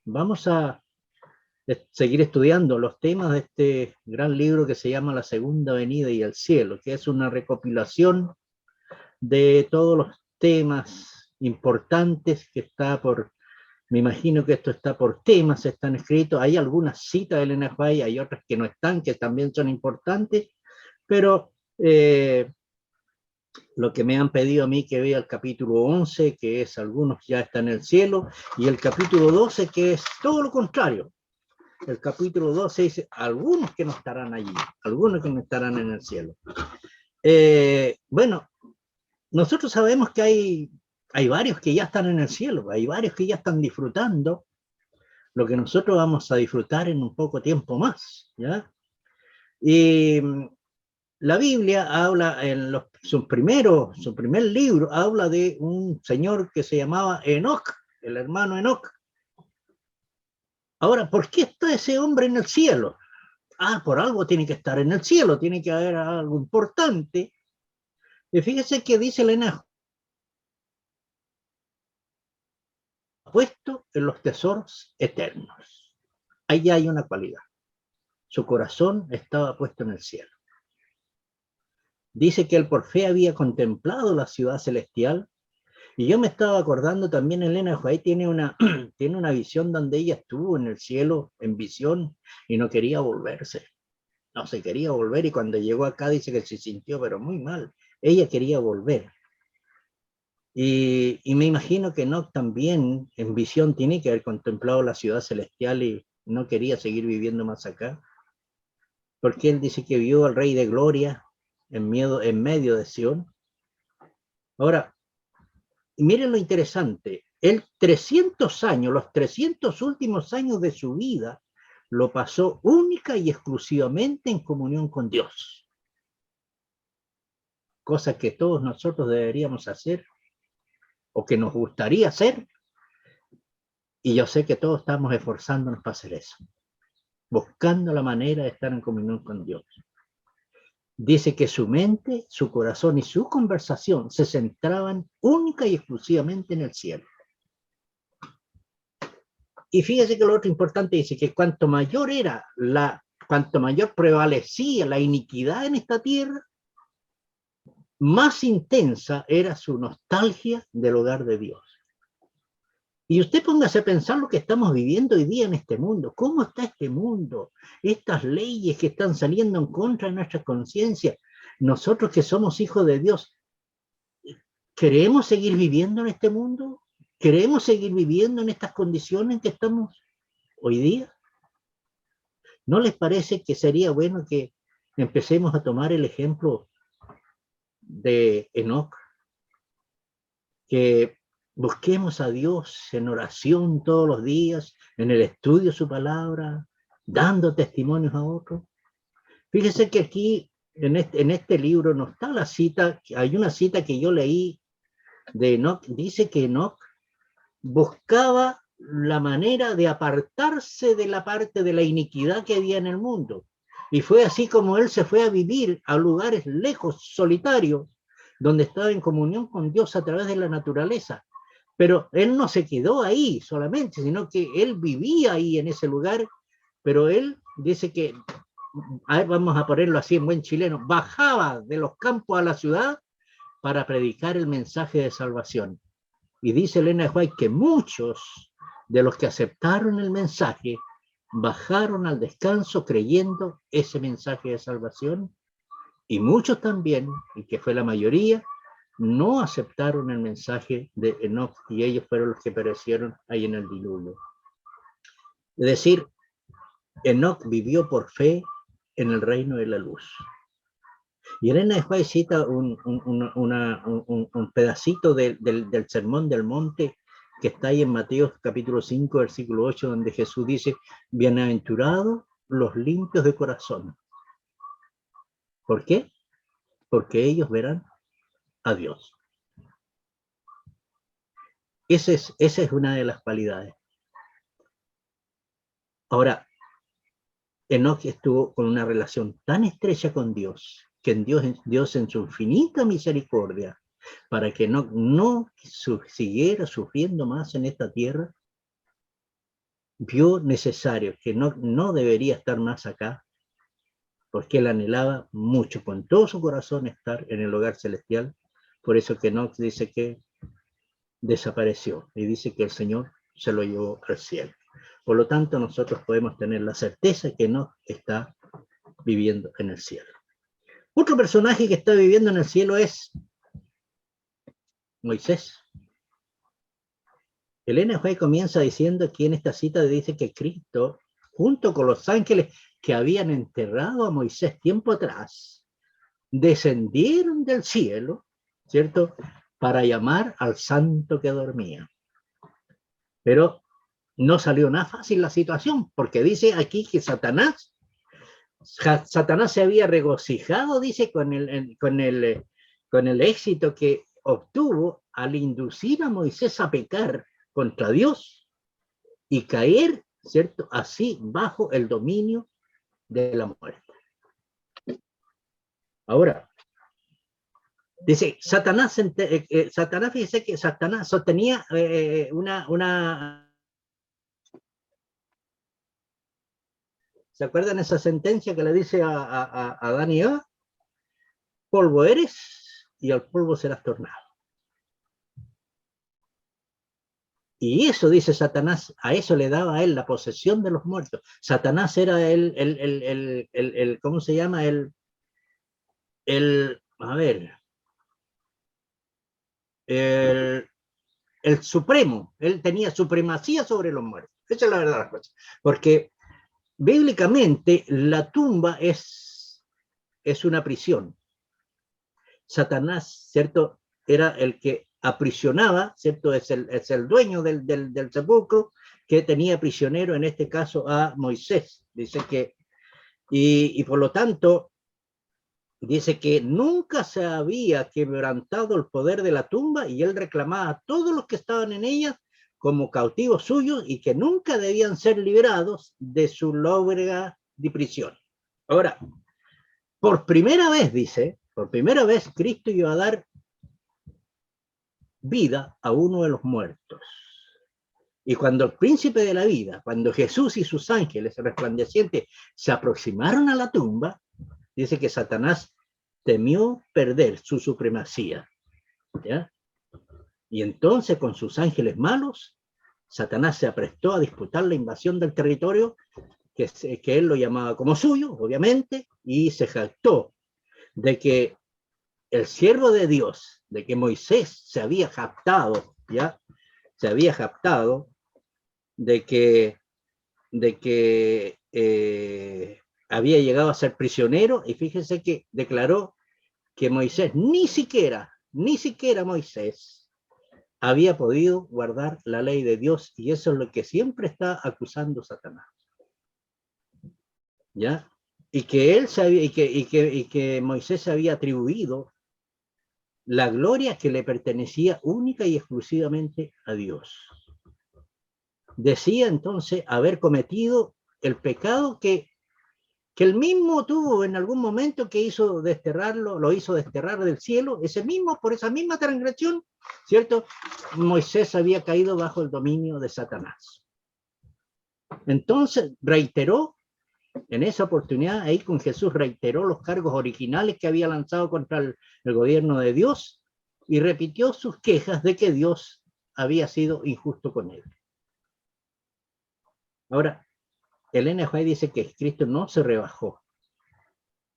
Vamos a seguir estudiando los temas de este gran libro que se llama La Segunda Venida y el Cielo, que es una recopilación de todos los temas importantes que está por, me imagino que esto está por temas, están escritos, hay algunas citas de Elena White, hay otras que no están, que también son importantes, pero lo que me han pedido a mí que vea el capítulo 11, que es algunos ya están en el cielo, y el capítulo 12, que es todo lo contrario. El capítulo 12 dice, algunos que no estarán allí, algunos que no estarán en el cielo. Bueno, nosotros sabemos que hay varios que ya están en el cielo, hay varios que ya están disfrutando lo que nosotros vamos a disfrutar en un poco tiempo más, ¿ya? Y la Biblia habla, su primer libro, habla de un señor que se llamaba Enoc, el hermano Enoc. Ahora, ¿por qué está ese hombre en el cielo? Por algo tiene que estar en el cielo, tiene que haber algo importante. Y fíjese que dice Elena, puesto en los tesoros eternos. Ahí hay una cualidad. Su corazón estaba puesto en el cielo. Dice que él por fe había contemplado la ciudad celestial. Y yo me estaba acordando también, Elena White tiene tiene una visión donde ella estuvo en el cielo en visión y no quería volverse. No se quería volver y cuando llegó acá dice que se sintió pero muy mal. Ella quería volver. Y me imagino que Enoch también en visión tiene que haber contemplado la ciudad celestial y no quería seguir viviendo más acá. Porque él dice que vio al Rey de Gloria en medio de Sion. Ahora, miren lo interesante, él 300 años, los 300 últimos años de su vida, lo pasó única y exclusivamente en comunión con Dios. Cosa que todos nosotros deberíamos hacer, o que nos gustaría hacer, y yo sé que todos estamos esforzándonos para hacer eso, buscando la manera de estar en comunión con Dios. Dice que su mente, su corazón y su conversación se centraban única y exclusivamente en el cielo. Y fíjese que lo otro importante dice que cuanto mayor prevalecía la iniquidad en esta tierra, más intensa era su nostalgia del hogar de Dios. Y usted póngase a pensar lo que estamos viviendo hoy día en este mundo. ¿Cómo está este mundo? Estas leyes que están saliendo en contra de nuestra conciencia. Nosotros que somos hijos de Dios, ¿queremos seguir viviendo en este mundo? ¿Queremos seguir viviendo en estas condiciones en que estamos hoy día? ¿No les parece que sería bueno que empecemos a tomar el ejemplo de Enoc? Que busquemos a Dios en oración todos los días, en el estudio de su palabra, dando testimonios a otros. Fíjese que aquí, en este libro, no está la cita, hay una cita que yo leí de Enoc, dice que Enoc buscaba la manera de apartarse de la parte de la iniquidad que había en el mundo. Y fue así como él se fue a vivir a lugares lejos, solitarios, donde estaba en comunión con Dios a través de la naturaleza. Pero él no se quedó ahí solamente, sino que él vivía ahí en ese lugar, pero él dice que, vamos a ponerlo así en buen chileno, bajaba de los campos a la ciudad para predicar el mensaje de salvación. Y dice Elena White que muchos de los que aceptaron el mensaje bajaron al descanso creyendo ese mensaje de salvación, y muchos también, y que fue la mayoría, no aceptaron el mensaje de Enoch, y ellos fueron los que perecieron ahí en el diluvio. Es decir, Enoch vivió por fe en el reino de la luz. Y Elena White cita un pedacito del Sermón del Monte que está ahí en Mateo capítulo 5, versículo 8, donde Jesús dice, bienaventurados los limpios de corazón. ¿Por qué? Porque ellos verán a Dios. Esa es una de las cualidades. Ahora, Enoch estuvo con una relación tan estrecha con Dios, que Dios en su infinita misericordia, para que no siguiera sufriendo más en esta tierra, vio necesario, que no debería estar más acá, porque él anhelaba mucho, con todo su corazón, estar en el hogar celestial. Por eso que Enoch dice que desapareció y dice que el Señor se lo llevó al cielo. Por lo tanto, nosotros podemos tener la certeza que Enoch está viviendo en el cielo. Otro personaje que está viviendo en el cielo es Moisés. Elena White comienza diciendo que en esta cita dice que Cristo, junto con los ángeles que habían enterrado a Moisés tiempo atrás, descendieron del cielo, ¿cierto?, para llamar al santo que dormía. Pero no salió nada fácil la situación, porque dice aquí que Satanás se había regocijado, dice, con el éxito que obtuvo al inducir a Moisés a pecar contra Dios y caer, ¿cierto?, así bajo el dominio de la muerte. Ahora, dice, Satanás, fíjese que Satanás sostenía ¿se acuerdan esa sentencia que le dice a Adán y Eva? Polvo eres y al polvo serás tornado. Y eso, dice Satanás, a eso le daba a él la posesión de los muertos. Satanás era ¿cómo se llama? A ver, el supremo. Él tenía supremacía sobre los muertos. Esa es la verdad de las cosas. Porque bíblicamente la tumba es una prisión. Satanás, ¿cierto?, era el que aprisionaba, ¿cierto? Es el dueño del sepulcro, que tenía prisionero, en este caso, a Moisés. Dice que, y por lo tanto, dice que nunca se había quebrantado el poder de la tumba, y él reclamaba a todos los que estaban en ella como cautivos suyos y que nunca debían ser liberados de su lóbrega de prisión. Ahora, por primera vez, dice, por primera vez Cristo iba a dar vida a uno de los muertos. Y cuando el príncipe de la vida, cuando Jesús y sus ángeles resplandecientes se aproximaron a la tumba, dice que Satanás temió perder su supremacía, ¿ya? Y entonces, con sus ángeles malos, Satanás se aprestó a disputar la invasión del territorio, que él lo llamaba como suyo, obviamente, y se jactó de que el siervo de Dios, de que Moisés se había jactado, ¿ya? Se había jactado de que había llegado a ser prisionero, y fíjense que declaró que Moisés, ni siquiera Moisés había podido guardar la ley de Dios, y eso es lo que siempre está acusando Satanás. ¿Ya? Y que él sabía, y que Moisés se había atribuido la gloria que le pertenecía única y exclusivamente a Dios. Decía entonces haber cometido el pecado que él mismo tuvo en algún momento, que hizo desterrarlo, lo hizo desterrar del cielo. Por esa misma transgresión, ¿cierto?, Moisés había caído bajo el dominio de Satanás. Entonces reiteró, en esa oportunidad, ahí con Jesús, reiteró los cargos originales que había lanzado contra el gobierno de Dios, y repitió sus quejas de que Dios había sido injusto con él. Ahora, Elena White dice que Cristo no se rebajó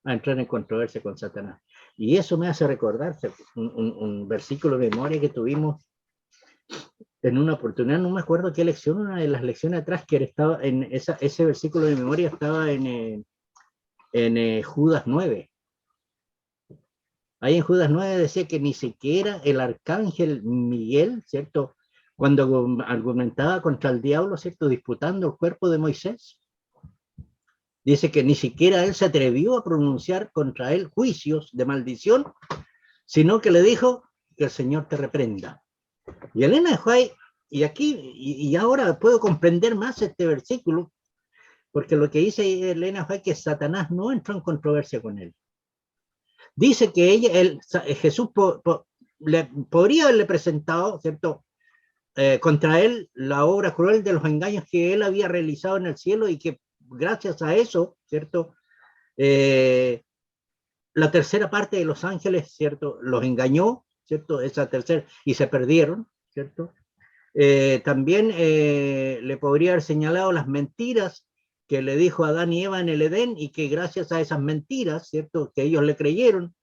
a entrar en controversia con Satanás. Y eso me hace recordar un versículo de memoria que tuvimos en una oportunidad, no me acuerdo qué lección, una de las lecciones atrás, que estaba en ese versículo de memoria, estaba en Judas 9. Ahí en Judas 9 decía que ni siquiera el arcángel Miguel, ¿cierto?, cuando argumentaba contra el diablo, ¿cierto?, disputando el cuerpo de Moisés, dice que ni siquiera él se atrevió a pronunciar contra él juicios de maldición, sino que le dijo que el Señor te reprenda. Y Elena White, y aquí, y ahora puedo comprender más este versículo, porque lo que dice Elena White, que Satanás no entró en controversia con él. Dice que Jesús podría haberle presentado, ¿cierto?, contra él la obra cruel de los engaños que él había realizado en el cielo y que gracias a eso, ¿cierto? La tercera parte de los ángeles, ¿cierto? Los engañó, ¿cierto? Esa tercera, y se perdieron, ¿cierto? También le podría haber señalado las mentiras que le dijo a Adán y Eva en el Edén y que gracias a esas mentiras, ¿cierto? Que ellos le creyeron,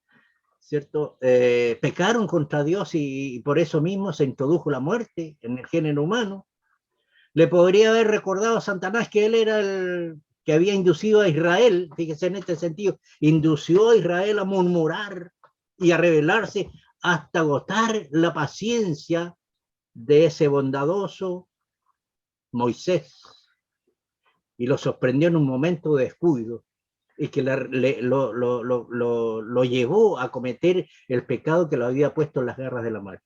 ¿cierto? Pecaron contra Dios y por eso mismo se introdujo la muerte en el género humano. Le podría haber recordado a Satanás que él era el que había inducido a Israel, fíjese en este sentido, indució a Israel a murmurar y a rebelarse hasta agotar la paciencia de ese bondadoso Moisés, y lo sorprendió en un momento de descuido y que lo llevó a cometer el pecado que lo había puesto en las garras de la muerte.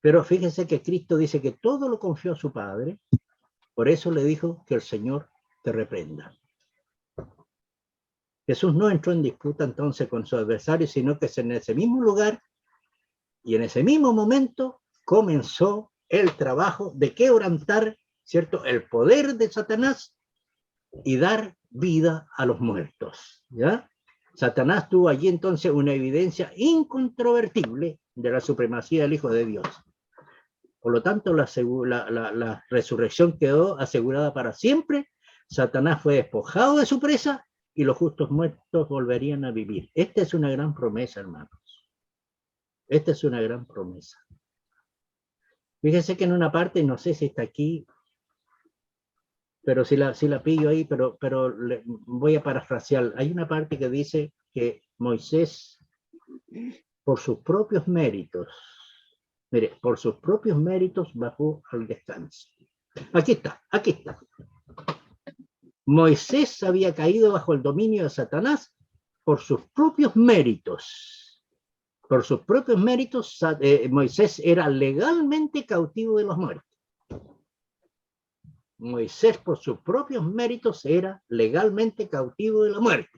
Pero fíjense que Cristo dice que todo lo confió a su Padre, por eso le dijo que el Señor te reprenda. Jesús no entró en disputa entonces con su adversario, sino que en ese mismo lugar y en ese mismo momento comenzó el trabajo de quebrantar, ¿cierto?, el poder de Satanás y dar vida a los muertos, ¿ya? Satanás tuvo allí entonces una evidencia incontrovertible de la supremacía del Hijo de Dios. Por lo tanto, la resurrección quedó asegurada para siempre. Satanás fue despojado de su presa y los justos muertos volverían a vivir. Esta es una gran promesa, hermanos. Esta es una gran promesa. Fíjense que en una parte, no sé si está aquí, pero si la pillo ahí, pero voy a parafrasear. Hay una parte que dice que Moisés, por sus propios méritos, mire, por sus propios méritos bajó al descanso. Aquí está, aquí está. Moisés había caído bajo el dominio de Satanás por sus propios méritos. Por sus propios méritos, Moisés era legalmente cautivo de los muertos. Moisés, por sus propios méritos, era legalmente cautivo de la muerte.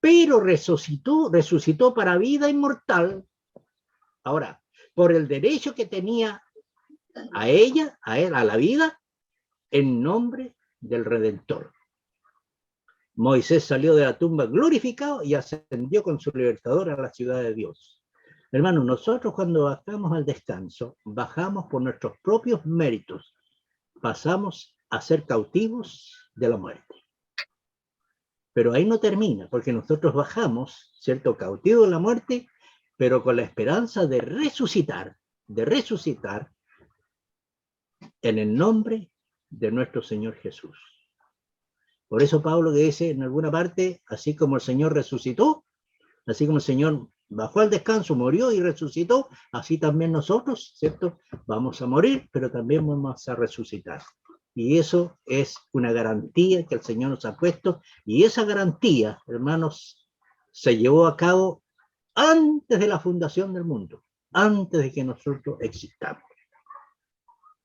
Pero resucitó para vida inmortal. Ahora, por el derecho que tenía a ella, a él, a la vida, en nombre del Redentor. Moisés salió de la tumba glorificado y ascendió con su libertador a la ciudad de Dios. Hermanos, nosotros cuando bajamos al descanso, bajamos por nuestros propios méritos, pasamos a ser cautivos de la muerte. Pero ahí no termina, porque nosotros bajamos, ¿cierto?, cautivos de la muerte, pero con la esperanza de resucitar en el nombre de nuestro Señor Jesús. Por eso Pablo dice en alguna parte, así como el Señor resucitó, así como el Señor bajó al descanso, murió y resucitó, así también nosotros, ¿cierto?, vamos a morir, pero también vamos a resucitar. Y eso es una garantía que el Señor nos ha puesto, y esa garantía, hermanos, se llevó a cabo antes de la fundación del mundo, antes de que nosotros existamos.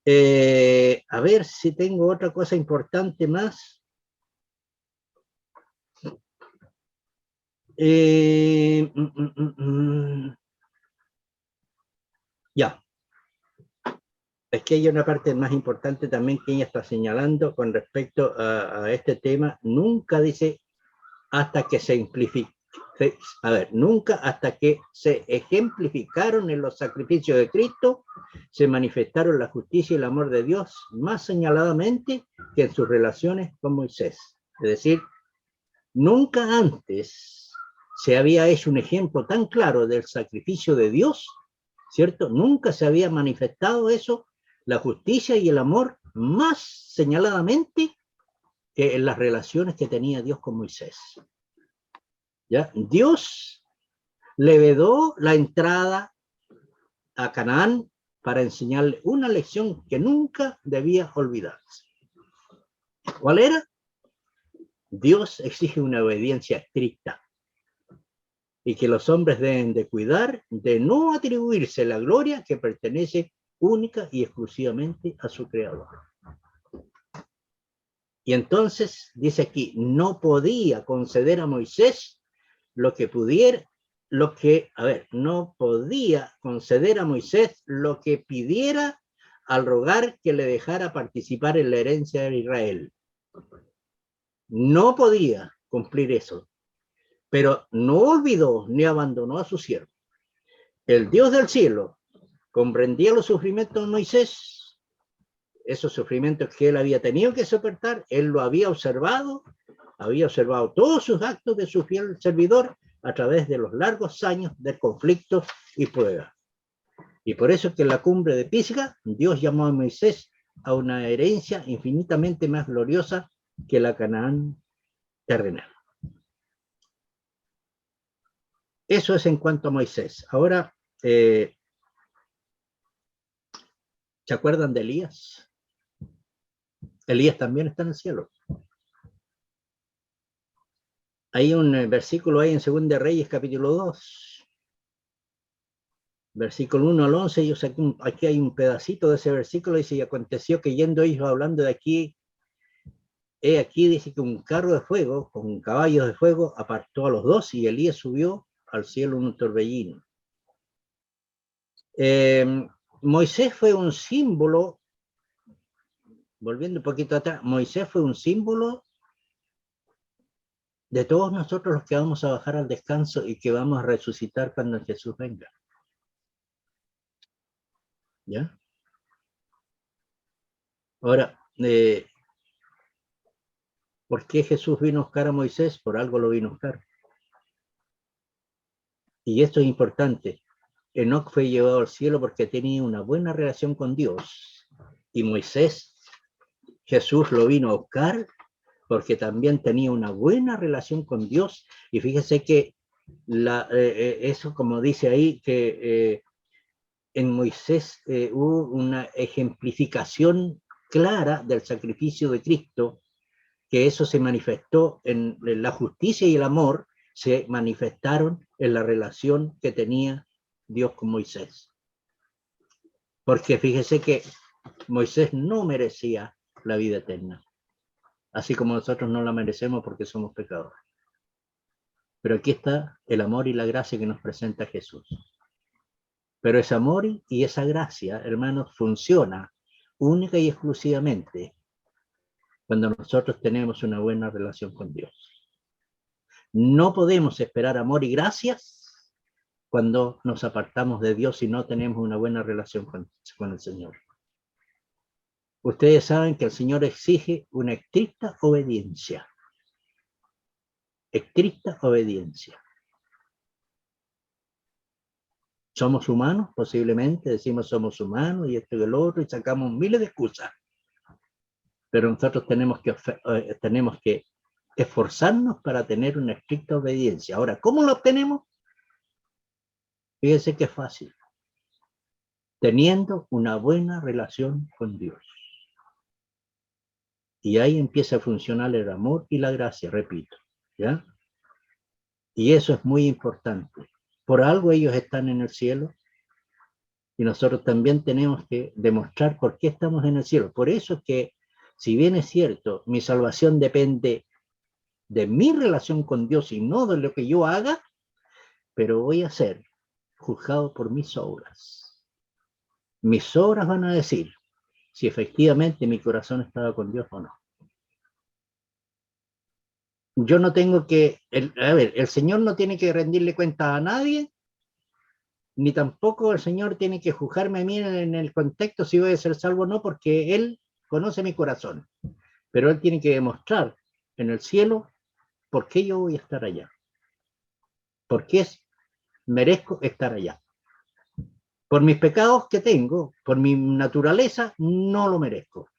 A ver si tengo otra cosa importante más. Ya. Es que hay una parte más importante también que ella está señalando con respecto a este tema. Nunca dice hasta que se simplifique. A ver, nunca hasta que se ejemplificaron en los sacrificios de Cristo, se manifestaron la justicia y el amor de Dios más señaladamente que en sus relaciones con Moisés. Es decir, nunca antes se había hecho un ejemplo tan claro del sacrificio de Dios, ¿cierto? Nunca se había manifestado eso, la justicia y el amor más señaladamente que en las relaciones que tenía Dios con Moisés. ¿Ya? Dios le vedó la entrada a Canaán para enseñarle una lección que nunca debía olvidarse. ¿Cuál era? Dios exige una obediencia estricta y que los hombres deben de cuidar de no atribuirse la gloria que pertenece única y exclusivamente a su creador. Y entonces dice aquí, no podía conceder a Moisés lo que pudiera, lo que, a ver, no podía conceder a Moisés lo que pidiera al rogar que le dejara participar en la herencia de Israel. No podía cumplir eso, pero no olvidó ni abandonó a su siervo. El Dios del cielo comprendía los sufrimientos de Moisés, esos sufrimientos que él había tenido que soportar, él lo había observado todos sus actos de su fiel servidor a través de los largos años de conflictos y pruebas. Y por eso es que en la cumbre de Pisga, Dios llamó a Moisés a una herencia infinitamente más gloriosa que la Canaán terrenal. Eso es en cuanto a Moisés. Ahora, ¿se acuerdan de Elías? Elías también está en el cielo. Hay un versículo ahí en 2 Reyes, capítulo 2, versículo 1 al 11. Yo saqué aquí hay un pedacito de ese versículo, dice, y aconteció que yendo ellos hablando de aquí, aquí dice que un carro de fuego, con caballos de fuego, apartó a los dos, y Elías subió al cielo en un torbellino. Moisés fue un símbolo, volviendo un poquito atrás, Moisés fue un símbolo de todos nosotros los que vamos a bajar al descanso y que vamos a resucitar cuando Jesús venga. ¿Ya? Ahora, ¿por qué Jesús vino a buscar a Moisés? Por algo lo vino a buscar. Y esto es importante. Enoc fue llevado al cielo porque tenía una buena relación con Dios. Y Moisés, Jesús lo vino a buscar porque también tenía una buena relación con Dios. Y fíjese que eso, como dice ahí, que en Moisés hubo una ejemplificación clara del sacrificio de Cristo, que eso se manifestó en la justicia y el amor, se manifestaron en la relación que tenía Dios con Moisés. Porque fíjese que Moisés no merecía la vida eterna, así como nosotros no la merecemos porque somos pecadores. Pero aquí está el amor y la gracia que nos presenta Jesús. Pero ese amor y esa gracia, hermanos, funciona única y exclusivamente cuando nosotros tenemos una buena relación con Dios. No podemos esperar amor y gracias cuando nos apartamos de Dios y no tenemos una buena relación con el Señor. Ustedes saben que el Señor exige una estricta obediencia. Estricta obediencia. Somos humanos, posiblemente, decimos somos humanos y esto y el otro, y sacamos miles de excusas. Pero nosotros tenemos que esforzarnos para tener una estricta obediencia. Ahora, ¿cómo lo obtenemos? Fíjense que es fácil. Teniendo una buena relación con Dios. Y ahí empieza a funcionar el amor y la gracia, repito. ¿Ya? Y eso es muy importante. Por algo ellos están en el cielo y nosotros también tenemos que demostrar por qué estamos en el cielo. Por eso es que, si bien es cierto, mi salvación depende de mi relación con Dios y no de lo que yo haga, pero voy a ser juzgado por mis obras. Mis obras van a decir si efectivamente mi corazón estaba con Dios o no. Yo no tengo que, el Señor no tiene que rendirle cuenta a nadie, ni tampoco el Señor tiene que juzgarme a mí en el contexto si voy a ser salvo o no, porque Él conoce mi corazón. Pero Él tiene que demostrar en el cielo por qué yo voy a estar allá. ¿Por qué merezco estar allá? Por mis pecados que tengo, por mi naturaleza, no lo merezco.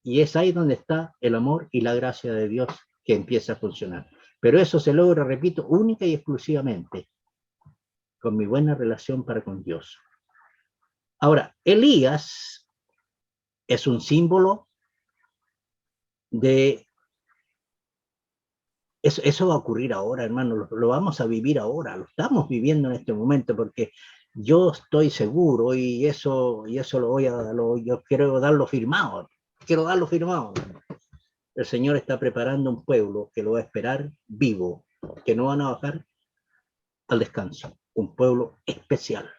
Y es ahí donde está el amor y la gracia de Dios que empieza a funcionar. Pero eso se logra, repito, única y exclusivamente con mi buena relación para con Dios. Ahora, Elías es un símbolo de... Eso va a ocurrir ahora, hermano, lo vamos a vivir ahora, lo estamos viviendo en este momento, porque yo estoy seguro y eso yo quiero darlo firmado. El Señor está preparando un pueblo que lo va a esperar vivo, que no van a bajar al descanso, un pueblo especial.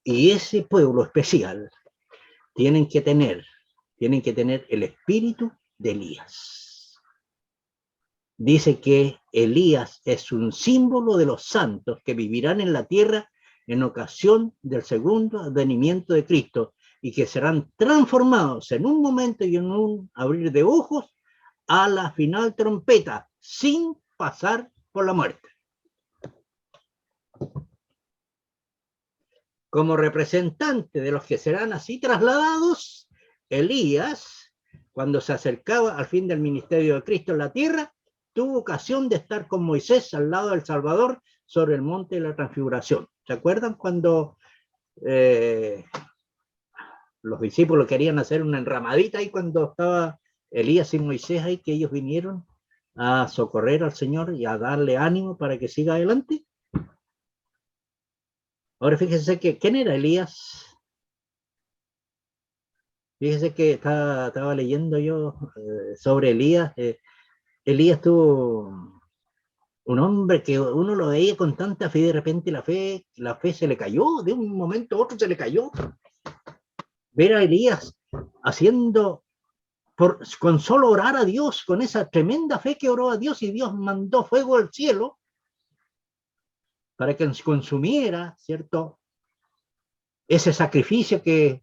Y ese pueblo especial tienen que tener el espíritu de Elías. Dice que Elías es un símbolo de los santos que vivirán en la tierra en ocasión del segundo advenimiento de Cristo y que serán transformados en un momento y en un abrir de ojos a la final trompeta, sin pasar por la muerte. Como representante de los que serán así trasladados, Elías, cuando se acercaba al fin del ministerio de Cristo en la tierra, tuvo ocasión de estar con Moisés al lado del Salvador sobre el monte de la transfiguración. ¿Se acuerdan cuando los discípulos querían hacer una enramadita ahí cuando estaba Elías y Moisés ahí, que ellos vinieron a socorrer al Señor y a darle ánimo para que siga adelante? Ahora fíjense que, ¿quién era Elías? Fíjense que estaba leyendo yo sobre Elías. Elías tuvo un hombre que uno lo veía con tanta fe y de repente la fe se le cayó, de un momento a otro se le cayó. Ver a Elías haciendo, con solo orar a Dios, con esa tremenda fe que oró a Dios, y Dios mandó fuego del cielo para que consumiera, ¿cierto?, ese sacrificio que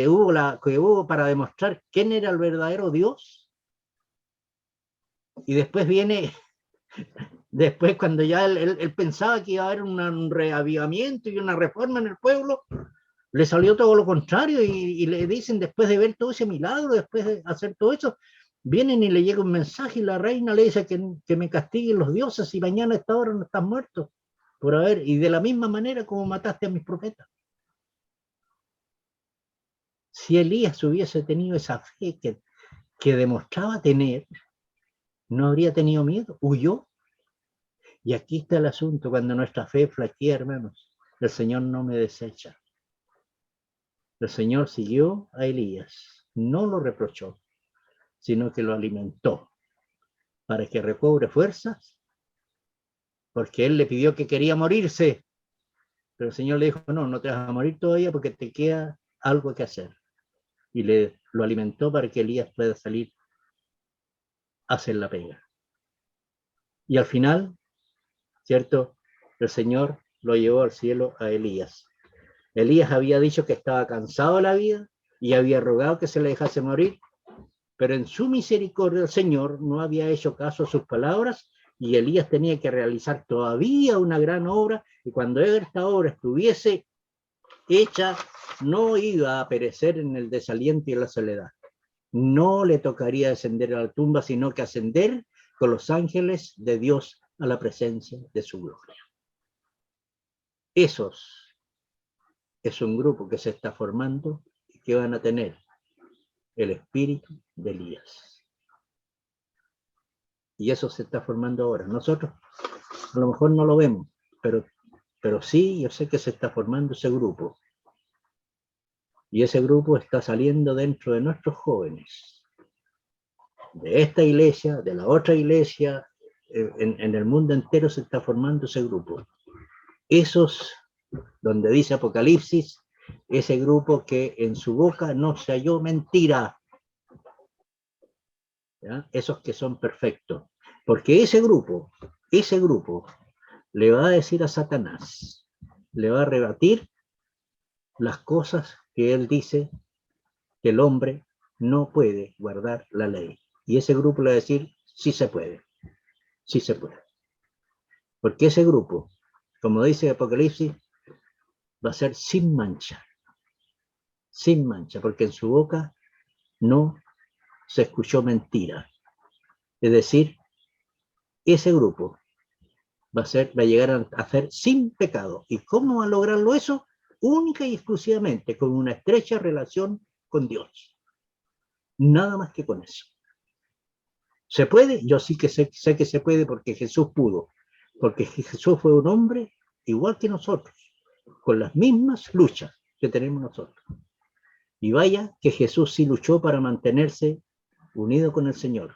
hubo para demostrar quién era el verdadero Dios. Y después cuando ya él pensaba que iba a haber un reavivamiento y una reforma en el pueblo, le salió todo lo contrario, y le dicen, después de ver todo ese milagro, después de hacer todo eso, vienen y le llega un mensaje y la reina le dice que me castiguen los dioses y mañana a esta hora no estás muerto por haber, y de la misma manera como mataste a mis profetas. Si Elías hubiese tenido esa fe que demostraba tener, no habría tenido miedo, huyó. Y aquí está el asunto: cuando nuestra fe flaquea, hermanos, el Señor no me desecha. El Señor siguió a Elías, no lo reprochó, sino que lo alimentó para que recobre fuerzas, porque él le pidió que quería morirse, pero el Señor le dijo, no te vas a morir todavía porque te queda algo que hacer. Y lo alimentó para que Elías pueda salir a hacer la pega. Y al final, ¿cierto?, el Señor lo llevó al cielo a Elías. Elías había dicho que estaba cansado de la vida y había rogado que se le dejase morir, pero en su misericordia el Señor no había hecho caso a sus palabras, y Elías tenía que realizar todavía una gran obra, y cuando esta obra estuviese hecha, no iba a perecer en el desaliento y en la soledad. No le tocaría descender a la tumba, sino que ascender con los ángeles de Dios a la presencia de su gloria. Esos es un grupo que se está formando y que van a tener el espíritu de Elías. Y eso se está formando ahora. Nosotros a lo mejor no lo vemos, pero sí, yo sé que se está formando ese grupo. Y ese grupo está saliendo dentro de nuestros jóvenes, de esta iglesia, de la otra iglesia, en el mundo entero se está formando ese grupo. Esos, donde dice Apocalipsis, ese grupo que en su boca no se halló mentira. ¿Ya? Esos que son perfectos. Porque ese grupo le va a decir a Satanás, le va a rebatir las cosas que él dice que el hombre no puede guardar la ley. Y ese grupo le va a decir, sí se puede, sí se puede. Porque ese grupo, como dice Apocalipsis, va a ser sin mancha, porque en su boca no se escuchó mentira. Es decir, ese grupo va a llegar a ser sin pecado. ¿Y cómo va a lograrlo eso? Única y exclusivamente con una estrecha relación con Dios. Nada más que con eso. ¿Se puede? Yo sí que sé que se puede, porque Jesús pudo. Porque Jesús fue un hombre igual que nosotros, con las mismas luchas que tenemos nosotros. Y vaya que Jesús sí luchó para mantenerse unido con el Señor.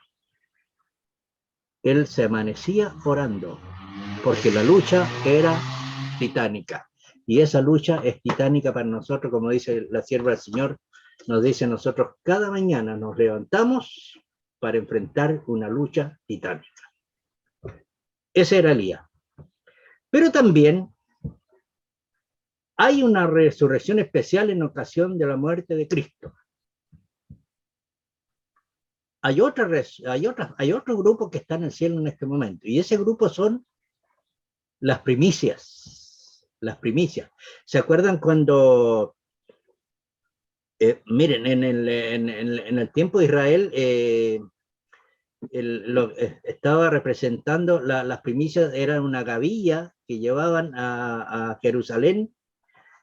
Él se amanecía orando, porque la lucha era titánica. Y esa lucha es titánica para nosotros, como dice la sierva del Señor, nos dice nosotros, cada mañana nos levantamos para enfrentar una lucha titánica. Ese era Elías. Pero también hay una resurrección especial en ocasión de la muerte de Cristo. Hay otro grupo que está en el cielo en este momento, y ese grupo son las primicias. Las primicias. ¿Se acuerdan cuando, miren, en el tiempo de Israel, estaba representando las primicias, eran una gavilla que llevaban a Jerusalén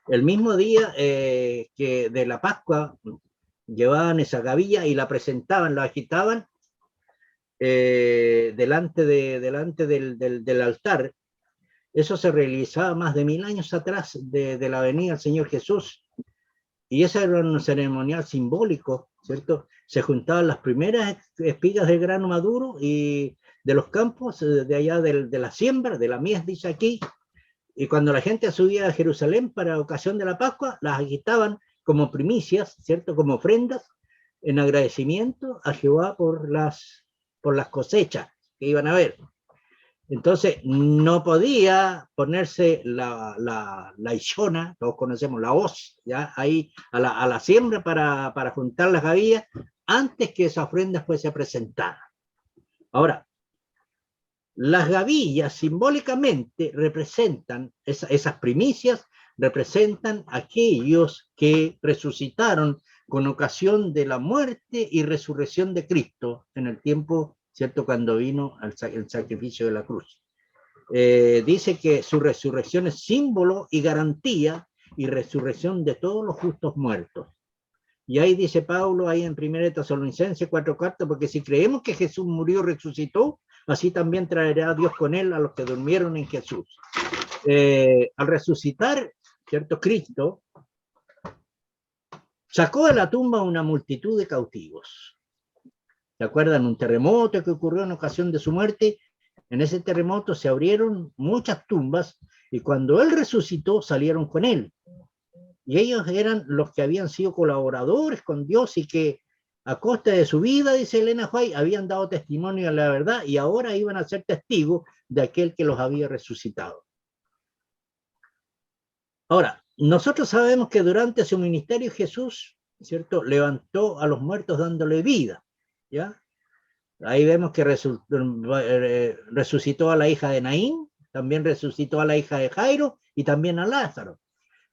el mismo día que de la Pascua. Llevaban esa gavilla y la presentaban, la agitaban delante del altar. Eso se realizaba más de 1000 años atrás de la venida del Señor Jesús. Y ese era un ceremonial simbólico, ¿cierto? Se juntaban las primeras espigas del grano maduro y de los campos, de allá de la siembra, de la mies, dice aquí. Y cuando la gente subía a Jerusalén para ocasión de la Pascua, las agitaban como primicias, ¿cierto? Como ofrendas, en agradecimiento a Jehová por las cosechas que iban a ver. Entonces, no podía ponerse la ishona, todos conocemos la hoz, ¿ya? Ahí a la siembra para juntar las gavillas antes que esa ofrenda fuese presentada. Ahora, las gavillas simbólicamente representan, esas primicias representan aquellos que resucitaron con ocasión de la muerte y resurrección de Cristo en el tiempo, ¿cierto?, cuando vino el sacrificio de la cruz. Dice que su resurrección es símbolo y garantía y resurrección de todos los justos muertos. Y ahí dice Pablo, ahí en 1 Tesalonicenses 4:4, porque si creemos que Jesús murió y resucitó, así también traerá a Dios con él a los que durmieron en Jesús. Al resucitar, ¿cierto?, Cristo sacó de la tumba una multitud de cautivos. ¿Se acuerdan? Un terremoto que ocurrió en ocasión de su muerte. En ese terremoto se abrieron muchas tumbas y cuando él resucitó salieron con él. Y ellos eran los que habían sido colaboradores con Dios y que a costa de su vida, dice Elena White, habían dado testimonio de la verdad y ahora iban a ser testigos de aquel que los había resucitado. Ahora, nosotros sabemos que durante su ministerio Jesús, ¿cierto?, levantó a los muertos dándole vida, ¿ya? Ahí vemos que resucitó a la hija de Naín, también resucitó a la hija de Jairo y también a Lázaro.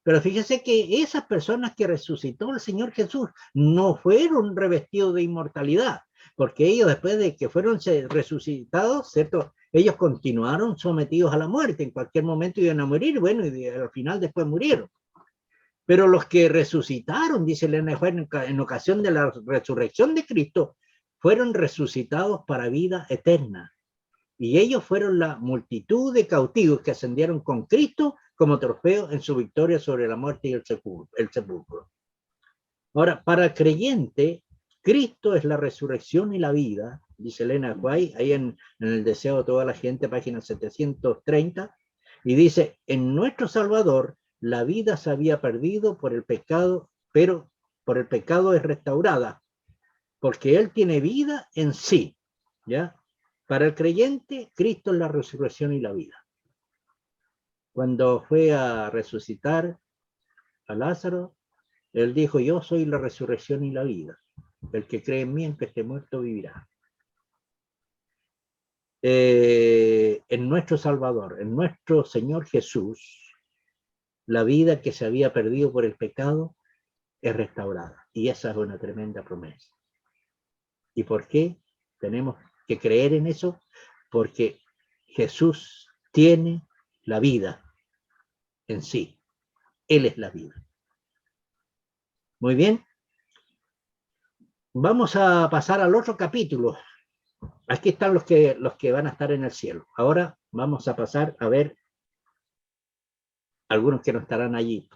Pero fíjese que esas personas que resucitó el Señor Jesús no fueron revestidos de inmortalidad, porque ellos después de que fueron resucitados, ¿cierto?, ellos continuaron sometidos a la muerte, en cualquier momento iban a morir, bueno, y al final después murieron. Pero los que resucitaron, dice Elena White, en ocasión de la resurrección de Cristo, fueron resucitados para vida eterna. Y ellos fueron la multitud de cautivos que ascendieron con Cristo como trofeo en su victoria sobre la muerte y el sepulcro. Ahora, para el creyente, Cristo es la resurrección y la vida, dice Elena White, ahí en el Deseo de toda la gente, página 730, y dice, en nuestro Salvador, la vida se había perdido por el pecado, pero por el pecado es restaurada, porque Él tiene vida en sí, ¿ya? Para el creyente, Cristo es la resurrección y la vida. Cuando fue a resucitar a Lázaro, él dijo, yo soy la resurrección y la vida. El que cree en mí, aunque esté muerto, vivirá. En nuestro Salvador, en nuestro Señor Jesús, la vida que se había perdido por el pecado es restaurada. Y esa es una tremenda promesa. ¿Y por qué tenemos que creer en eso? Porque Jesús tiene la vida en sí. Él es la vida. Muy bien. Vamos a pasar al otro capítulo. Aquí están los que van a estar en el cielo. Ahora vamos a pasar a ver algunos que no estarán allí.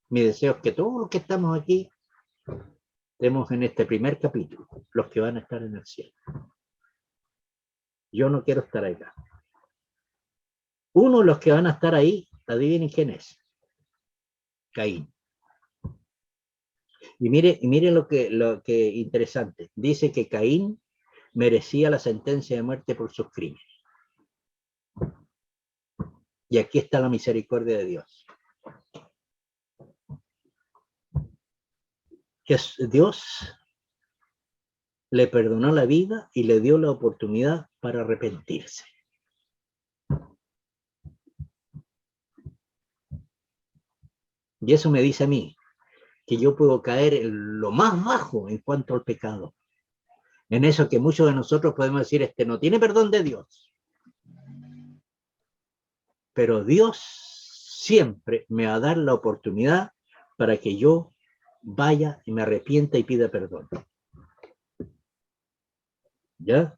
Mi deseo es que todos los que estamos aquí estemos en este primer capítulo, los que van a estar en el cielo. Yo no quiero estar acá. Uno de los que van a estar ahí, adivinen quién es. Caín. Y mire lo que interesante. Dice que Caín merecía la sentencia de muerte por sus crímenes. Y aquí está la misericordia de Dios. Que Dios le perdonó la vida y le dio la oportunidad para arrepentirse. Y eso me dice a mí que yo puedo caer en lo más bajo en cuanto al pecado. En eso que muchos de nosotros podemos decir, no tiene perdón de Dios. Pero Dios siempre me va a dar la oportunidad para que yo vaya y me arrepienta y pida perdón. ¿Ya?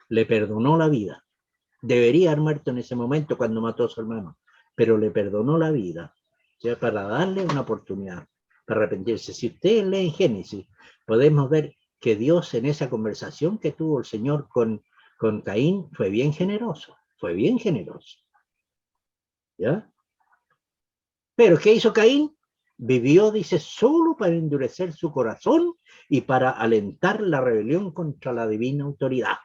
Le perdonó la vida. Debería haber muerto en ese momento cuando mató a su hermano, pero le perdonó la vida, ¿ya? Para darle una oportunidad, para arrepentirse. Si ustedes leen Génesis, podemos ver que Dios en esa conversación que tuvo el Señor con Caín fue bien generoso, ¿ya? Pero ¿qué hizo Caín? Vivió, dice, solo para endurecer su corazón y para alentar la rebelión contra la divina autoridad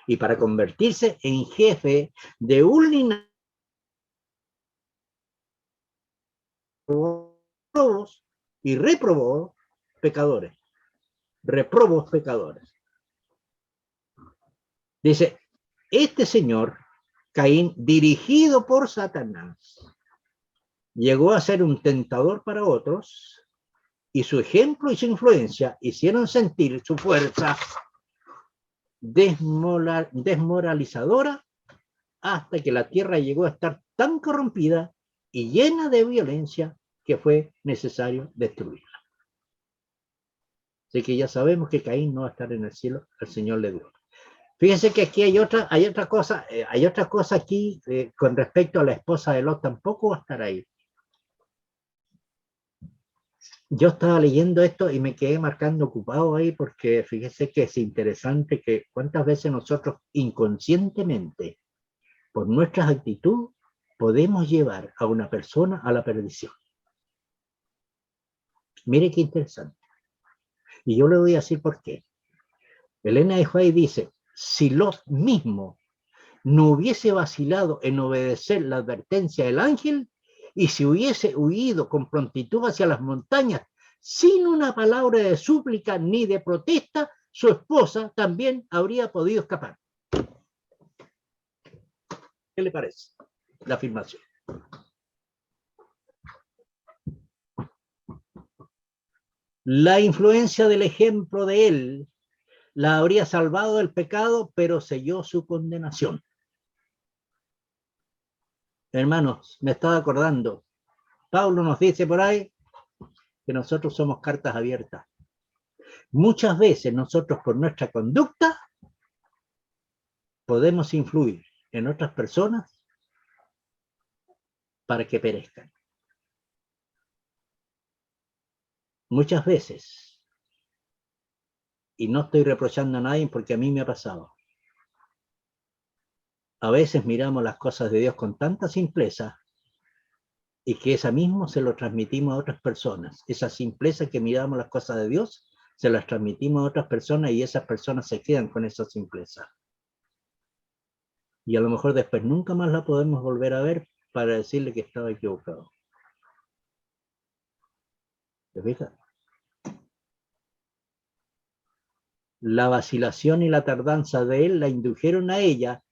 y para convertirse en jefe de un linaje y reprobó pecadores. Dice, este señor, Caín, dirigido por Satanás, llegó a ser un tentador para otros y su ejemplo y su influencia hicieron sentir su fuerza desmoralizadora hasta que la tierra llegó a estar tan corrompida y llena de violencia que fue necesario destruirla. Así que ya sabemos que Caín no va a estar en el cielo, el Señor le dio. Fíjense que aquí hay otra cosa aquí con respecto a la esposa de Lot, tampoco va a estar ahí. Yo estaba leyendo esto y me quedé marcando ocupado ahí porque fíjese que es interesante que cuántas veces nosotros inconscientemente, por nuestras actitudes, podemos llevar a una persona a la perdición. Mire qué interesante. Y yo le voy a decir por qué. Elena de White dice, si Lot mismo no hubiese vacilado en obedecer la advertencia del ángel y si hubiese huido con prontitud hacia las montañas sin una palabra de súplica ni de protesta, su esposa también habría podido escapar. ¿Qué le parece la afirmación? La influencia del ejemplo de él la habría salvado del pecado, pero selló su condenación. Hermanos, me estaba acordando, Pablo nos dice por ahí que nosotros somos cartas abiertas. Muchas veces nosotros por nuestra conducta podemos influir en otras personas para que perezcan. Muchas veces, y no estoy reprochando a nadie porque a mí me ha pasado, a veces miramos las cosas de Dios con tanta simpleza y que esa misma se lo transmitimos a otras personas. Esa simpleza que miramos las cosas de Dios, se las transmitimos a otras personas y esas personas se quedan con esa simpleza. Y a lo mejor después nunca más la podemos volver a ver para decirle que estaba equivocado. ¿Te fijas? La vacilación y la tardanza de él la indujeron a ella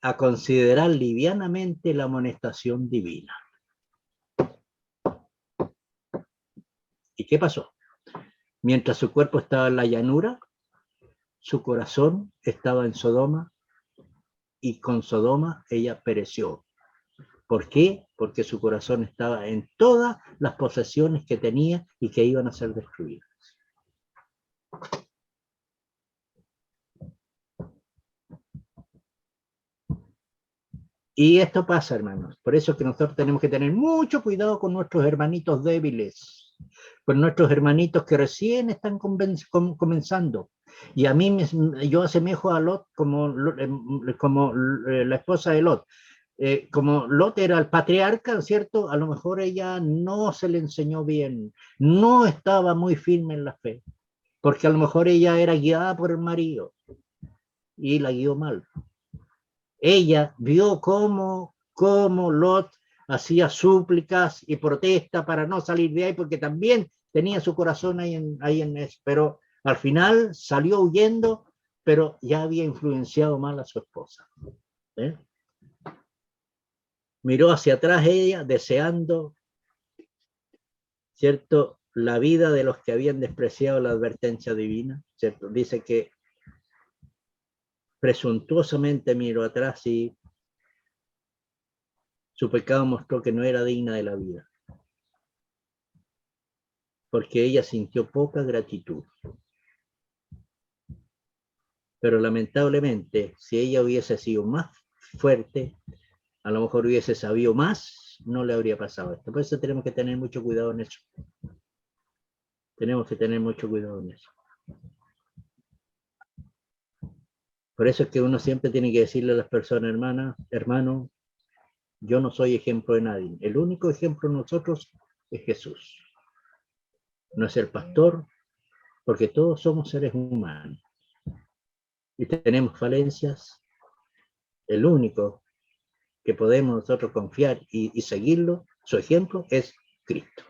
a considerar livianamente la amonestación divina. ¿Y qué pasó? Mientras su cuerpo estaba en la llanura, su corazón estaba en Sodoma y con Sodoma ella pereció. ¿Por qué? Porque su corazón estaba en todas las posesiones que tenía y que iban a ser destruidas. Y esto pasa, hermanos. Por eso es que nosotros tenemos que tener mucho cuidado con nuestros hermanitos débiles, con nuestros hermanitos que recién están comenzando. Y a mí, yo asemejo a Lot como la esposa de Lot. como Lot era el patriarca, ¿cierto? A lo mejor ella no se le enseñó bien, no estaba muy firme en la fe, porque a lo mejor ella era guiada por el marido y la guió mal. Ella vio cómo Lot hacía súplicas y protesta para no salir de ahí, porque también tenía su corazón ahí en eso, pero al final salió huyendo, pero ya había influenciado mal a su esposa. ¿Eh? Miró hacia atrás ella, deseando, ¿cierto?, la vida de los que habían despreciado la advertencia divina, ¿cierto? Dice que presuntuosamente miró atrás y su pecado mostró que no era digna de la vida, porque ella sintió poca gratitud. Pero lamentablemente, si ella hubiese sido más fuerte, a lo mejor hubiese sabido más, no le habría pasado esto. Por eso tenemos que tener mucho cuidado en eso. Tenemos que tener mucho cuidado en eso. Por eso es que uno siempre tiene que decirle a las personas, hermano, yo no soy ejemplo de nadie. El único ejemplo de nosotros es Jesús. No es el pastor, porque todos somos seres humanos. Y tenemos falencias. El único que podemos nosotros confiar y seguirlo, su ejemplo, es Cristo.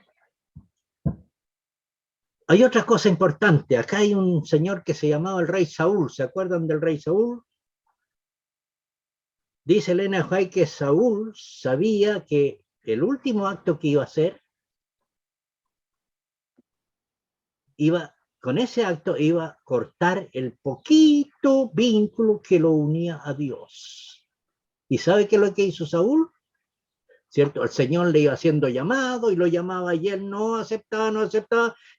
Hay otra cosa importante. Acá hay un señor que se llamaba el rey Saúl. ¿Se acuerdan del rey Saúl? Dice Elena White que Saúl sabía que el último acto que iba a hacer, con ese acto iba a cortar el poquito vínculo que lo unía a Dios. ¿Y sabe qué es lo que hizo Saúl? ¿Cierto? El Señor le iba haciendo llamado y lo llamaba y él no aceptaba.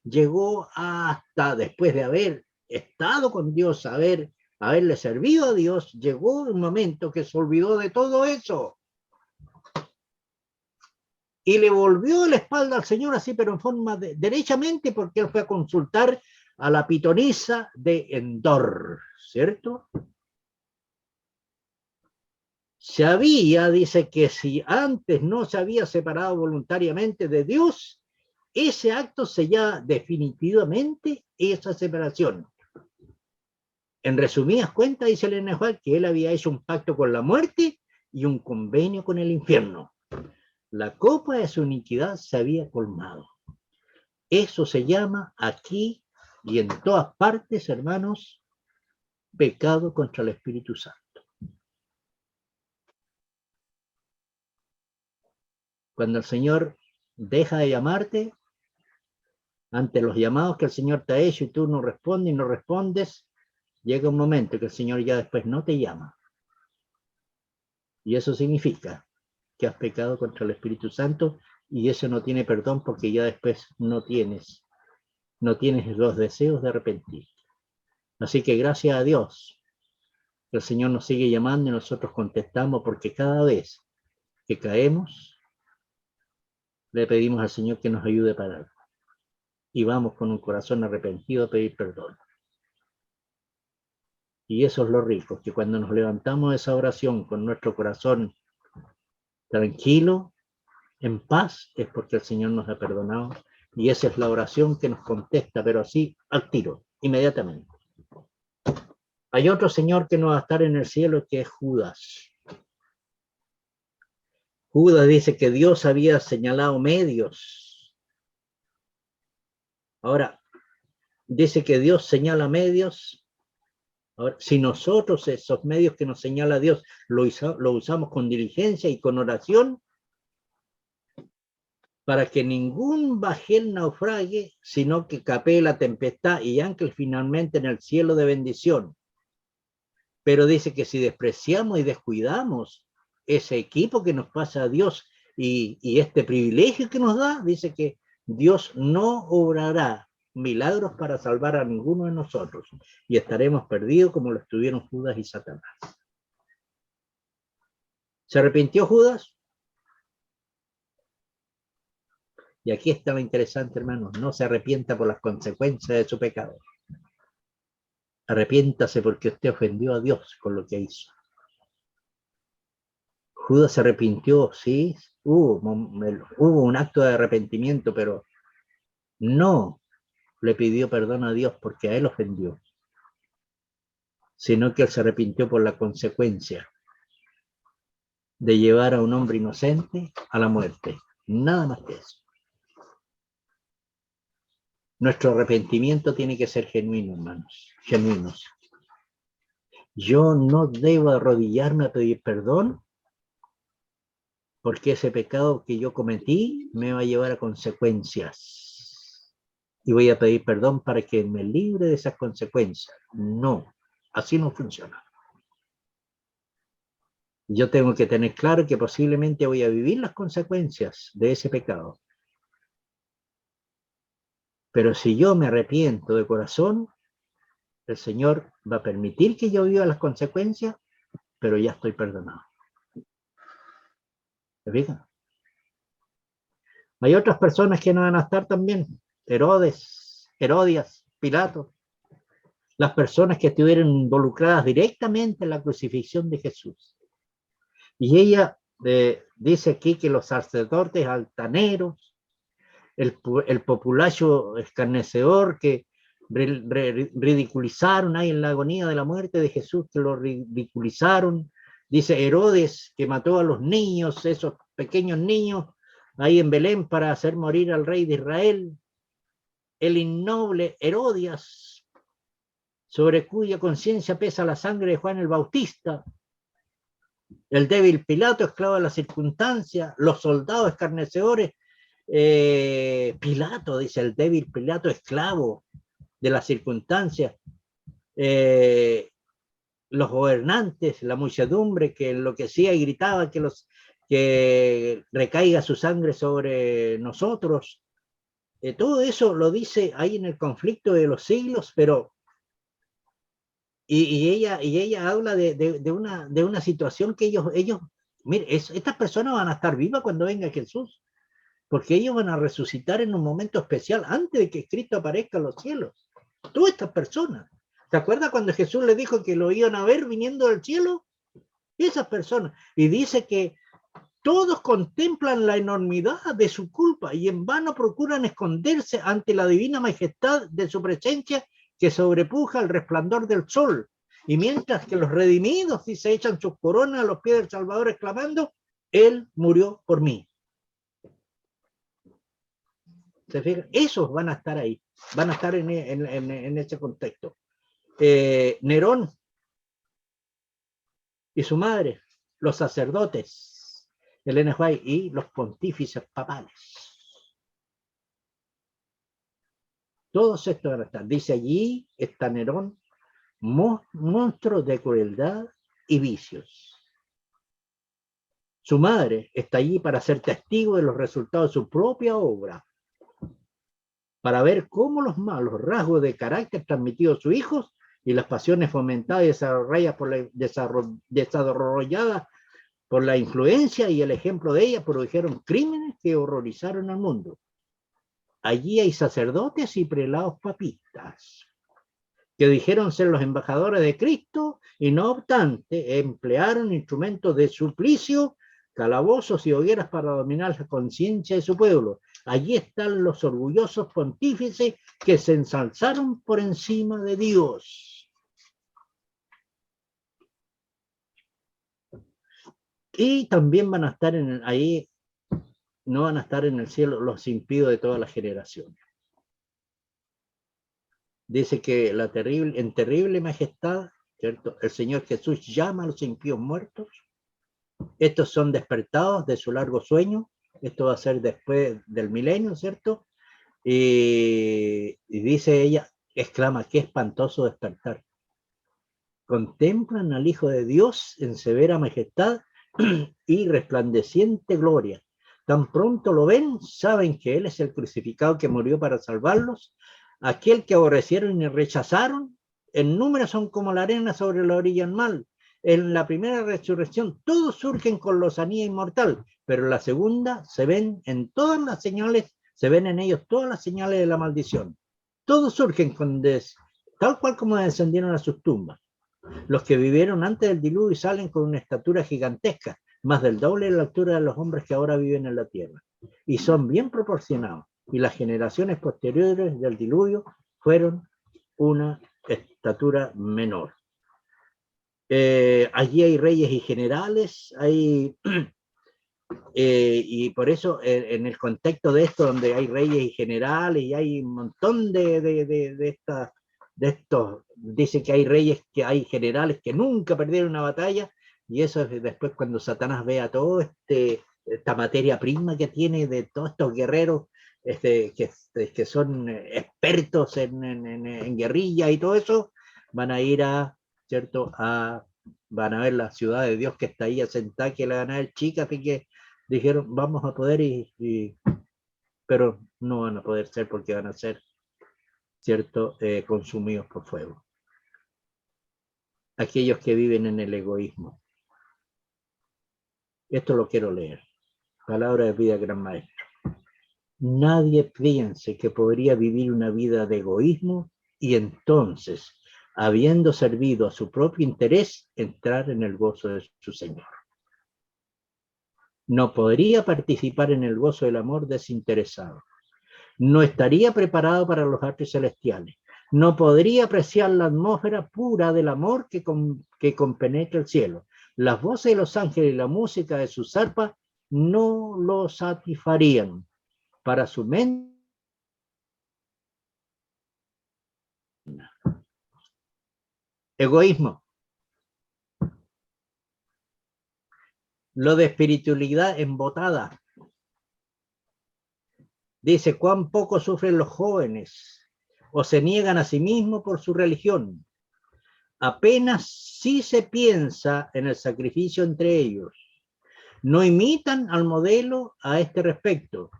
Llegó hasta después de haber estado con Dios, haberle servido a Dios, llegó un momento que se olvidó de todo eso. Y le volvió la espalda al Señor así, pero en forma derechamente, porque él fue a consultar a la pitonisa de Endor, ¿cierto? Dice que si antes no se había separado voluntariamente de Dios, ese acto sellaba definitivamente esa separación. En resumidas cuentas, dice Elena White, que él había hecho un pacto con la muerte y un convenio con el infierno. La copa de su iniquidad se había colmado. Eso se llama aquí y en todas partes, hermanos, pecado contra el Espíritu Santo. Cuando el Señor deja de llamarte, ante los llamados que el Señor te ha hecho y tú no respondes y no respondes, llega un momento que el Señor ya después no te llama. Y eso significa que has pecado contra el Espíritu Santo y eso no tiene perdón porque ya después no tienes los deseos de arrepentir. Así que gracias a Dios, el Señor nos sigue llamando y nosotros contestamos porque cada vez que caemos, le pedimos al Señor que nos ayude a parar. Y vamos con un corazón arrepentido a pedir perdón. Y eso es lo rico, que cuando nos levantamos de esa oración con nuestro corazón tranquilo, en paz, es porque el Señor nos ha perdonado. Y esa es la oración que nos contesta, pero así al tiro, inmediatamente. Hay otro Señor que no va a estar en el cielo, que es Judas. Judas dice que Dios había señalado medios. Ahora, dice que Dios señala medios. Ahora, si nosotros esos medios que nos señala Dios lo usamos con diligencia y con oración, para que ningún bajel naufrague, sino que capee la tempestad y ancle finalmente en el cielo de bendición. Pero dice que si despreciamos y descuidamos ese equipo que nos pasa a Dios y este privilegio que nos da, dice que Dios no obrará milagros para salvar a ninguno de nosotros y estaremos perdidos como lo estuvieron Judas y Satanás. ¿Se arrepintió Judas? Y aquí está lo interesante, hermanos, no se arrepienta por las consecuencias de su pecado. Arrepiéntase porque usted ofendió a Dios con lo que hizo. Judas se arrepintió, sí, hubo un acto de arrepentimiento, pero no le pidió perdón a Dios porque a él ofendió, sino que él se arrepintió por la consecuencia de llevar a un hombre inocente a la muerte. Nada más que eso. Nuestro arrepentimiento tiene que ser genuino, hermanos, genuinos. Yo no debo arrodillarme a pedir perdón porque ese pecado que yo cometí me va a llevar a consecuencias. Y voy a pedir perdón para que me libre de esas consecuencias. No, así no funciona. Yo tengo que tener claro que posiblemente voy a vivir las consecuencias de ese pecado. Pero si yo me arrepiento de corazón, el Señor va a permitir que yo viva las consecuencias, pero ya estoy perdonado. ¿Se fijan? Hay otras personas que no van a estar también. Herodias, Pilato. Las personas que estuvieron involucradas directamente en la crucifixión de Jesús. Y ella dice aquí que los sacerdotes altaneros, el populacho escarnecedor que ridiculizaron ahí en la agonía de la muerte de Jesús, que lo ridiculizaron. Dice Herodes, que mató a los niños, esos pequeños niños, ahí en Belén para hacer morir al rey de Israel. El innoble Herodías, sobre cuya conciencia pesa la sangre de Juan el Bautista. El débil Pilato, esclavo de la circunstancia. Los soldados escarnecedores. Pilato, dice el débil Pilato, esclavo de las circunstancias. Los gobernantes, la muchedumbre que enloquecía y gritaba que recaiga su sangre sobre nosotros. Todo eso lo dice ahí en el conflicto de los siglos, pero y ella habla de una situación que ellos mire, estas personas van a estar vivas cuando venga Jesús, porque ellos van a resucitar en un momento especial antes de que Cristo aparezca en los cielos. Todas estas personas. ¿Te acuerdas cuando Jesús le dijo que lo iban a ver viniendo del cielo? Esas personas. Y dice que todos contemplan la enormidad de su culpa y en vano procuran esconderse ante la divina majestad de su presencia que sobrepuja el resplandor del sol. Y mientras que los redimidos se echan sus coronas a los pies del Salvador exclamando, Él murió por mí. ¿Se fijan? Esos van a estar ahí, van a estar en ese contexto. Nerón y su madre, los sacerdotes, Elena White y los pontífices papales. Todos estos van a estar. Dice allí está Nerón, monstruo de crueldad y vicios. Su madre está allí para ser testigo de los resultados de su propia obra, para ver cómo los malos rasgos de carácter transmitidos a sus hijos y las pasiones fomentadas y desarrolladas por la influencia y el ejemplo de ella produjeron crímenes que horrorizaron al mundo. Allí hay sacerdotes y prelados papistas que dijeron ser los embajadores de Cristo y no obstante emplearon instrumentos de suplicio, calabozos y hogueras para dominar la conciencia de su pueblo. Allí están los orgullosos pontífices que se ensalzaron por encima de Dios. Y también van a estar ahí, no van a estar en el cielo los impíos de todas las generaciones. Dice que en terrible majestad, ¿cierto? El Señor Jesús llama a los impíos muertos. Estos son despertados de su largo sueño. Esto va a ser después del milenio, ¿cierto? Y dice ella, exclama, qué espantoso despertar. Contemplan al Hijo de Dios en severa majestad y resplandeciente gloria. Tan pronto lo ven, saben que Él es el crucificado que murió para salvarlos, aquel que aborrecieron y rechazaron. En número son como la arena sobre la orilla del mar. En la primera resurrección todos surgen con lozanía inmortal, pero en la segunda se ven en todas las señales, se ven en ellos todas las señales de la maldición. Todos surgen tal cual como descendieron a sus tumbas. Los que vivieron antes del diluvio salen con una estatura gigantesca, más del doble de la altura de los hombres que ahora viven en la tierra. Y son bien proporcionados. Y las generaciones posteriores del diluvio fueron una estatura menor. Allí hay reyes y generales, y por eso en el contexto de esto, donde hay reyes y generales y hay un montón de estos, dice que hay reyes, que hay generales que nunca perdieron una batalla, y eso es después cuando Satanás vea todo esta materia prima que tiene de todos estos guerreros que son expertos en guerrilla y todo eso, van a ir ¿cierto? Van a ver la ciudad de Dios que está ahí asentada, que la van a ver chica, así que dijeron, vamos a poder, pero no van a poder ser porque van a ser, ¿cierto?, consumidos por fuego. Aquellos que viven en el egoísmo. Esto lo quiero leer. Palabra de vida, gran maestro. Nadie piense que podría vivir una vida de egoísmo y entonces, habiendo servido a su propio interés, entrar en el gozo de su Señor. No podría participar en el gozo del amor desinteresado. No estaría preparado para los artes celestiales. No podría apreciar la atmósfera pura del amor que compenetra el cielo. Las voces de los ángeles y la música de sus arpas no lo satisfarían. Para su mente, egoísmo. Lo de espiritualidad embotada. Dice, cuán poco sufren los jóvenes o se niegan a sí mismos por su religión. Apenas sí se piensa en el sacrificio entre ellos. No imitan al modelo a este respecto.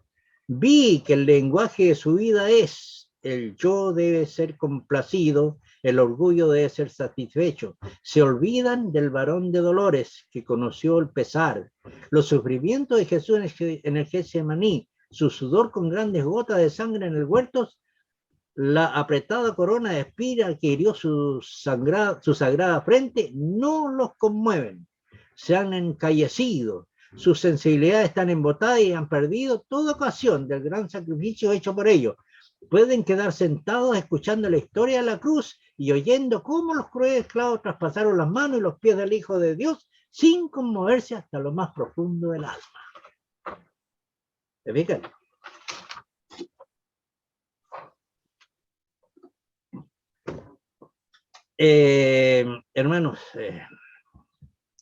Vi que el lenguaje de su vida es el yo debe ser complacido, el orgullo debe ser satisfecho. Se olvidan del varón de dolores que conoció el pesar, los sufrimientos de Jesús en el Getsemaní, su sudor con grandes gotas de sangre en el huerto, la apretada corona de espiral que hirió su sagrada frente, no los conmueven. Se han encallecido, sus sensibilidades están embotadas y han perdido toda ocasión del gran sacrificio hecho por ellos. Pueden quedar sentados escuchando la historia de la cruz y oyendo cómo los crueles clavos traspasaron las manos y los pies del Hijo de Dios sin conmoverse hasta lo más profundo del alma. ¿Se fijan? Hermanos,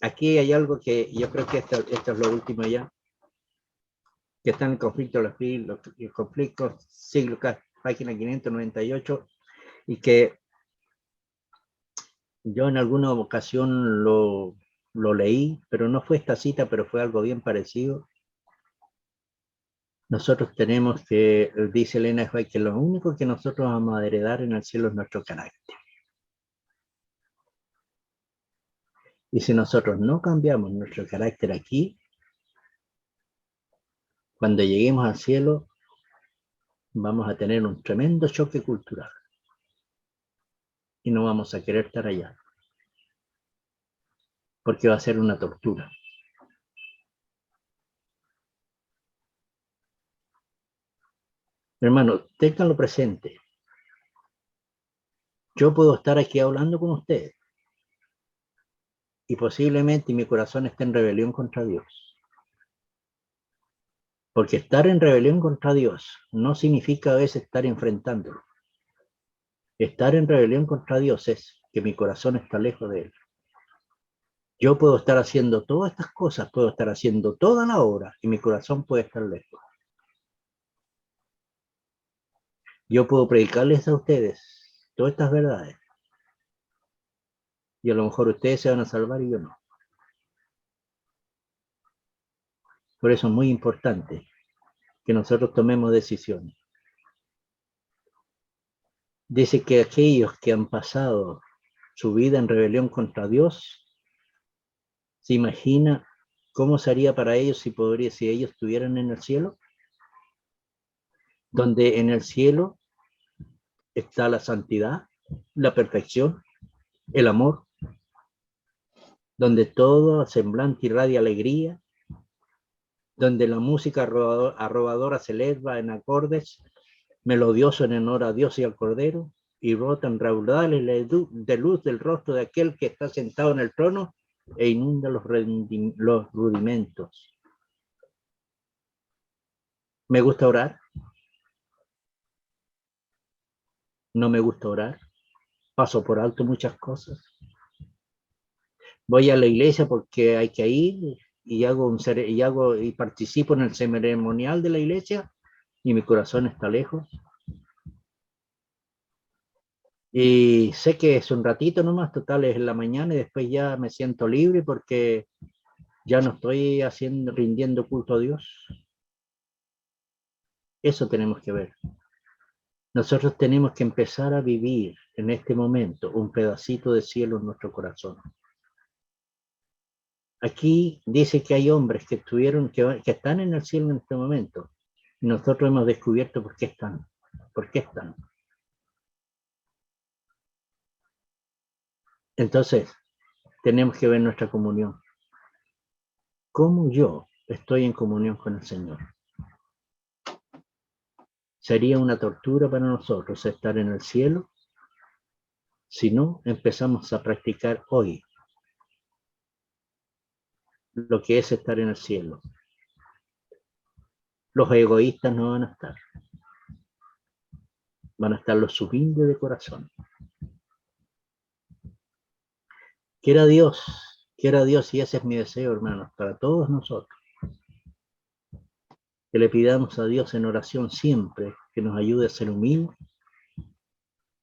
aquí hay algo que yo creo que esto es lo último ya, que está en el conflicto el conflicto siglo, página 598, y que yo en alguna ocasión lo leí, pero no fue esta cita, pero fue algo bien parecido. Nosotros tenemos que, dice Elena White, que lo único que nosotros vamos a heredar en el cielo es nuestro carácter. Y si nosotros no cambiamos nuestro carácter aquí, cuando lleguemos al cielo, vamos a tener un tremendo choque cultural. Y no vamos a querer estar allá. Porque va a ser una tortura. Hermano, ténganlo presente. Yo puedo estar aquí hablando con ustedes. Y posiblemente mi corazón esté en rebelión contra Dios. Porque estar en rebelión contra Dios no significa a veces estar enfrentándolo. Estar en rebelión contra Dios es que mi corazón está lejos de Él. Yo puedo estar haciendo todas estas cosas, puedo estar haciendo toda la obra y mi corazón puede estar lejos. Yo puedo predicarles a ustedes todas estas verdades. Y a lo mejor ustedes se van a salvar y yo no. Por eso es muy importante que nosotros tomemos decisiones. Dice que aquellos que han pasado su vida en rebelión contra Dios, ¿se imagina cómo sería para ellos si ellos estuvieran en el cielo? Donde en el cielo está la santidad, la perfección, el amor. donde todo semblante irradia alegría, donde la música arrobadora se eleva en acordes, melodioso en honor a Dios y al Cordero, y brotan raudales de luz del rostro de aquel que está sentado en el trono e inunda los rudimentos. ¿Me gusta orar? ¿No me gusta orar? Paso por alto muchas cosas. Voy a la iglesia porque hay que ir y participo en el ceremonial de la iglesia y mi corazón está lejos. Y sé que es un ratito nomás, total es en la mañana y después ya me siento libre porque ya no estoy rindiendo culto a Dios. Eso tenemos que ver. Nosotros tenemos que empezar a vivir en este momento un pedacito de cielo en nuestro corazón. Aquí dice que hay hombres que están en el cielo en este momento. Y nosotros hemos descubierto por qué están. ¿Por qué están? Entonces, tenemos que ver nuestra comunión. ¿Cómo yo estoy en comunión con el Señor? Sería una tortura para nosotros estar en el cielo si no empezamos a practicar hoy lo que es estar en el cielo. Los egoístas no van a estar. Van a estar los humildes de corazón. Quiera Dios, y ese es mi deseo, hermanos, para todos nosotros, que le pidamos a Dios en oración siempre que nos ayude a ser humildes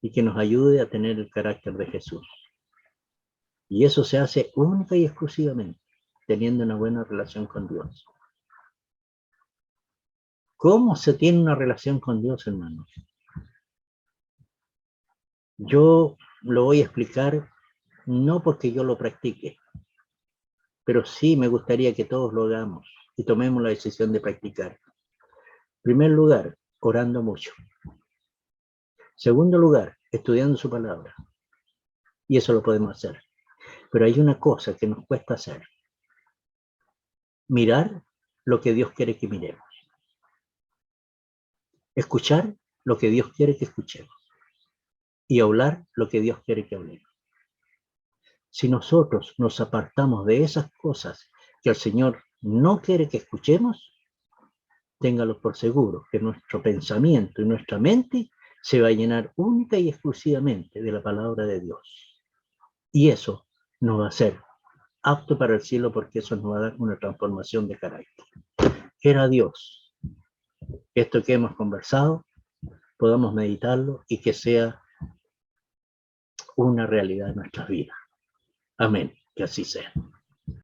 y que nos ayude a tener el carácter de Jesús. Y eso se hace única y exclusivamente teniendo una buena relación con Dios. ¿Cómo se tiene una relación con Dios, hermanos? Yo lo voy a explicar no porque yo lo practique, pero sí me gustaría que todos lo hagamos y tomemos la decisión de practicar. En primer lugar, orando mucho. Segundo lugar, estudiando su palabra. Y eso lo podemos hacer. Pero hay una cosa que nos cuesta hacer. Mirar lo que Dios quiere que miremos. Escuchar lo que Dios quiere que escuchemos. Y hablar lo que Dios quiere que hablemos. Si nosotros nos apartamos de esas cosas que el Señor no quiere que escuchemos, téngalo por seguro que nuestro pensamiento y nuestra mente se va a llenar única y exclusivamente de la palabra de Dios. Y eso nos va a ser apto para el cielo porque eso nos va a dar una transformación de carácter. Quiera Dios que esto que hemos conversado podamos meditarlo y que sea una realidad en nuestras vidas. Amén. Que así sea.